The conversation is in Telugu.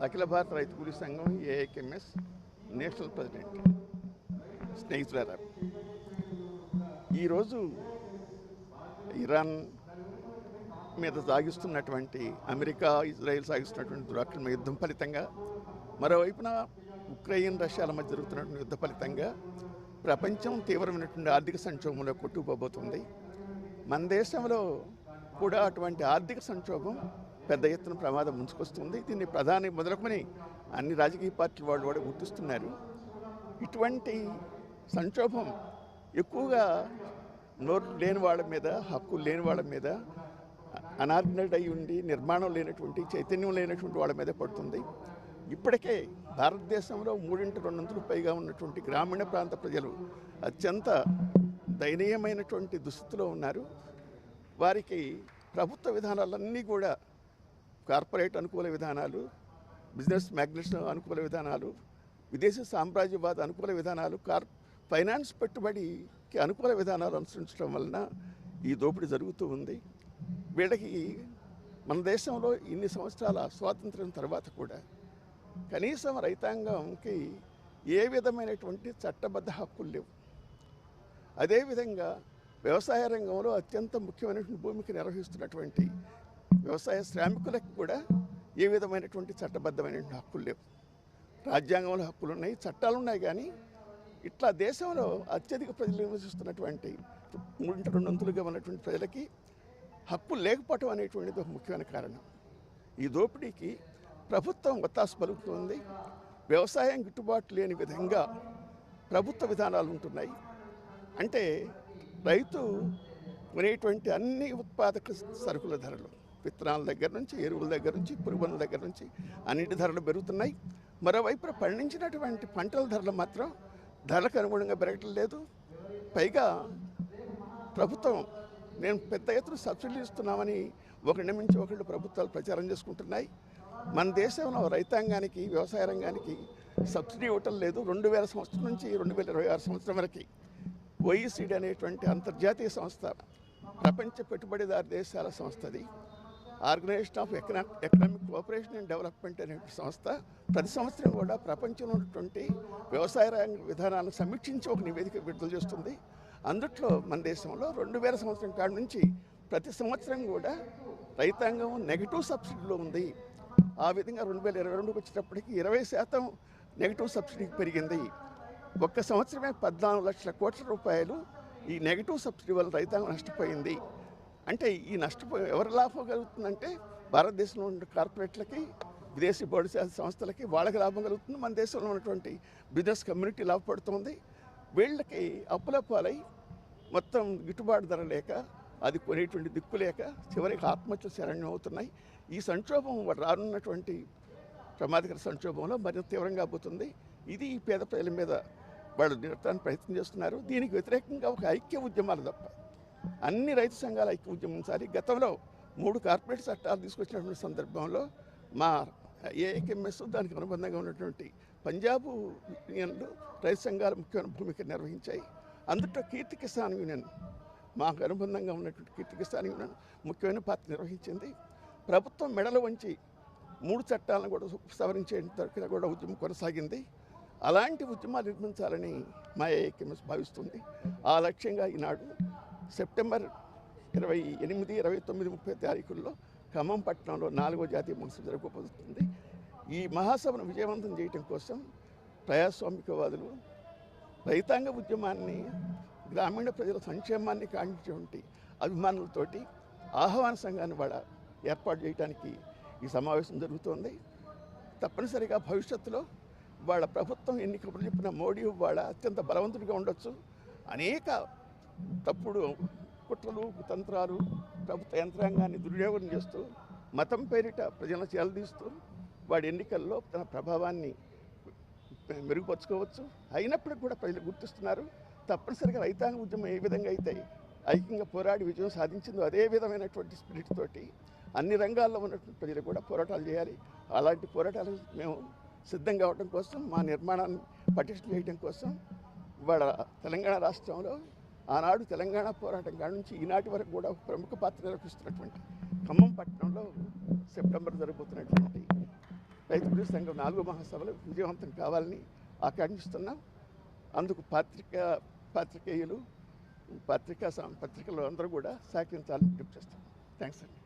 అఖిల భారత రైతు కూలీ సంఘం ఏఐకెంఎస్ నేషనల్ ప్రెసిడెంట్ స్నేహితులారా, ఈరోజు ఇరాన్ మీద సాగిస్తున్నటువంటి అమెరికా ఇజ్రాయెల్ సాగిస్తున్నటువంటి దురాక్రమణ యుద్ధం ఫలితంగా, మరోవైపున ఉక్రెయిన్ రష్యాల మధ్య జరుగుతున్నటువంటి యుద్ధ ఫలితంగా ప్రపంచం తీవ్రమైనటువంటి ఆర్థిక సంక్షోభంలో కొట్టుకుపోబోతుంది. మన దేశంలో కూడా అటువంటి ఆర్థిక సంక్షోభం పెద్ద ఎత్తున ప్రమాదం ముంచుకొస్తుంది. దీన్ని ప్రధాని మొదలుకొని అన్ని రాజకీయ పార్టీల వాళ్ళు కూడా గుర్తిస్తున్నారు. ఇటువంటి సంక్షోభం ఎక్కువగా నోరు లేని వాళ్ళ మీద, హక్కులు లేని వాళ్ళ మీద, అనార్గనైజ్డ్ అయి ఉండి నిర్మాణం లేనటువంటి, చైతన్యం లేనటువంటి వాళ్ళ మీద పడుతుంది. ఇప్పటికే భారతదేశంలో 3/2 పైగా ఉన్నటువంటి గ్రామీణ ప్రాంత ప్రజలు అత్యంత దయనీయమైనటువంటి దుస్థితిలో ఉన్నారు. వారికి ప్రభుత్వ విధానాలన్నీ కూడా కార్పొరేట్ అనుకూల విధానాలు, బిజినెస్ మ్యాగ్నెట్స్ అనుకూల విధానాలు, విదేశీ సామ్రాజ్యవాద అనుకూల విధానాలు, ఫైనాన్స్ పెట్టుబడికి అనుకూల విధానాలు అనుసరించడం వలన ఈ దోపిడీ జరుగుతూ ఉంది. వీళ్ళకి మన దేశంలో ఇన్ని సంవత్సరాల స్వాతంత్ర్యం తర్వాత కూడా కనీసం రైతాంగంకి ఏ విధమైనటువంటి చట్టబద్ధ హక్కులు లేవు. అదేవిధంగా వ్యవసాయ రంగంలో అత్యంత ముఖ్యమైనటువంటి భూమికి నిర్వహిస్తున్నటువంటి వ్యవసాయ శ్రామికులకు కూడా ఏ విధమైనటువంటి చట్టబద్ధమైనటువంటి హక్కులు లేవు. రాజ్యాంగంలో హక్కులు ఉన్నాయి, చట్టాలు ఉన్నాయి, కానీ ఇట్లా దేశంలో అత్యధిక ప్రజలు నివసిస్తున్నటువంటి 3/2 ఉన్నటువంటి ప్రజలకి హక్కులు లేకపోవటం అనేటువంటిది ఒక ముఖ్యమైన కారణం. ఈ దోపిడీకి ప్రభుత్వం ఒత్తాసు పలుకుతుంది. వ్యవసాయం గిట్టుబాటు లేని విధంగా ప్రభుత్వ విధానాలు ఉంటున్నాయి. అంటే రైతు కొనేటువంటి అన్ని ఉత్పాదక సరుకుల ధరలు, విత్తనాల దగ్గర నుంచి, ఎరువుల దగ్గర నుంచి, పురుగుల దగ్గర నుంచి అన్నిటి ధరలు పెరుగుతున్నాయి. మరోవైపు పండించినటువంటి పంటల ధరలు మాత్రం ధరలకు అనుగుణంగా పెరగటం లేదు. పైగా ప్రభుత్వం నేను పెద్ద ఎత్తున సబ్సిడీలు ఇస్తున్నామని ఒకటి మించి ఒకళ్ళు ప్రభుత్వాలు ప్రచారం చేసుకుంటున్నాయి. మన దేశంలో రైతాంగానికి, వ్యవసాయ రంగానికి సబ్సిడీ ఇవ్వటం లేదు. 2000 సంవత్సరం నుంచి 2026 సంవత్సరం వరకు OECD అనేటువంటి అంతర్జాతీయ సంస్థ, ప్రపంచ పెట్టుబడిదారు దేశాల సంస్థది, organisation of economic cooperation and development అనే సంస్థ ప్రతి సంవత్సరం కూడా ప్రపంచంలో ఉన్నటువంటి వ్యవసాయ రంగ విధానాలను సమీక్షించి ఒక నివేదిక విడుదల చేస్తుంది. అందుట్లో మన దేశంలో 2000 సంవత్సరం కాడి నుంచి ప్రతి సంవత్సరం కూడా రైతాంగం నెగిటివ్ సబ్సిడీలో ఉంది. ఆ విధంగా 2022 వచ్చేటప్పటికి 20% నెగిటివ్ సబ్సిడీకి పెరిగింది. ఒక్క సంవత్సరమే 14 లక్షల కోట్ల రూపాయలు ఈ నెగిటివ్ సబ్సిడీ వల్ల రైతాంగం నష్టపోయింది. అంటే ఈ నష్టపోయి ఎవరు లాభం కలుగుతుందంటే భారతదేశంలో ఉన్న కార్పొరేట్లకి, విదేశీ బోర్డు సంస్థలకి వాళ్ళకి లాభం కలుగుతుంది. మన దేశంలో ఉన్నటువంటి బిజినెస్ కమ్యూనిటీ లాభపడుతుంది. వీళ్ళకి అప్పుల పాలై మొత్తం గిట్టుబాటు ధర లేక, అది కొనేటువంటి దిక్కు లేక చివరికి ఆత్మహత్య శరణ్యం అవుతున్నాయి. ఈ సంక్షోభం రానున్నటువంటి ప్రమాదకర సంక్షోభంలో మరింత తీవ్రంగా పోతుంది. ఇది ఈ పేద ప్రజల మీద వాళ్ళు నిరతాన్ని ప్రయత్నం చేస్తున్నారు. దీనికి వ్యతిరేకంగా ఒక ఐక్య ఉద్యమాలు తప్ప అన్ని రైతు సంఘాలు ఐక్య ఉద్యమించాలి. గతంలో 3 కార్పొరేట్ చట్టాలు తీసుకొచ్చినటువంటి సందర్భంలో మా ఏఐకెంఎస్, దానికి అనుబంధంగా ఉన్నటువంటి పంజాబ్ యూనియన్లు రైతు సంఘాలు ముఖ్యమైన భూమిక నిర్వహించాయి. అందులో కీర్తి కిసాన్ యూనియన్, మాకు అనుబంధంగా ఉన్నటువంటి కీర్తి కిసాన్ యూనియన్ ముఖ్యమైన పాత్ర నిర్వహించింది. ప్రభుత్వం మెడలు వంచి 3 చట్టాలను కూడా సవరించేంత కూడా ఉద్యమం కొనసాగింది. అలాంటి ఉద్యమాలు నిర్మించాలని మా ఏఐకెంఎస్ భావిస్తుంది. ఆ లక్ష్యంగా ఈనాడు సెప్టెంబర్ 28, 29, 30 తారీఖుల్లో ఖమ్మం పట్టణంలో 4వ జాతీయ మహాసభ జరగబోతుంది. ఈ మహాసభను విజయవంతం చేయడం కోసం ప్రజాస్వామికవాదులు రైతాంగ ఉద్యమాన్ని, గ్రామీణ ప్రజల సంక్షేమాన్ని కాంక్షించేటువంటి అభిమానులతోటి ఆహ్వాన సంఘాన్ని కూడా ఏర్పాటు చేయడానికి ఈ సమావేశం జరుగుతోంది. తప్పనిసరిగా భవిష్యత్తులో వాళ్ళ ప్రభుత్వం ఎన్ని కబుర్లు చెప్పిన మోడీ వాళ్ళ అత్యంత బలవంతుడిగా ఉండొచ్చు. అనేక తప్పుడు కుట్రలు, కుతంత్రాలు, ప్రభుత్వ యంత్రాంగాన్ని దుర్వినియోగం చేస్తూ, మతం పేరిట ప్రజలను చేలదీస్తూ వాడి ఎన్నికల్లో తన ప్రభావాన్ని మెరుగుపరుచుకోవచ్చు. అయినప్పటికీ కూడా ప్రజలు గుర్తిస్తున్నారు. తప్పనిసరిగా రైతాంగ ఉద్యమం ఏ విధంగా అయితే ఐక్యంగా పోరాడి విజయం సాధించిందో అదే విధమైనటువంటి స్పిరిట్ తోటి అన్ని రంగాల్లో ఉన్నటువంటి ప్రజలు కూడా పోరాటాలు చేయాలి. అలాంటి పోరాటాలు మేము సిద్ధం కావడం కోసం, మా నిర్మాణాన్ని పటిష్టం చేయడం కోసం ఇవాళ తెలంగాణ రాష్ట్రంలో ఆనాడు తెలంగాణ పోరాటం కాడ నుంచి ఈనాటి వరకు కూడా ప్రముఖ పాత్ర నిర్వహిస్తున్నటువంటి ఖమ్మం పట్టణంలో సెప్టెంబర్ జరగబోతున్నటువంటి రైతు కూలీ సంఘం 4వ మహాసభలు విజయవంతం కావాలని ఆకాంక్షిస్తున్నాం. అందుకు పాత్రికేయులు పత్రికలు అందరూ కూడా సహకరించాలని విజ్ఞప్తి చేస్తాం. థ్యాంక్స్ అండి.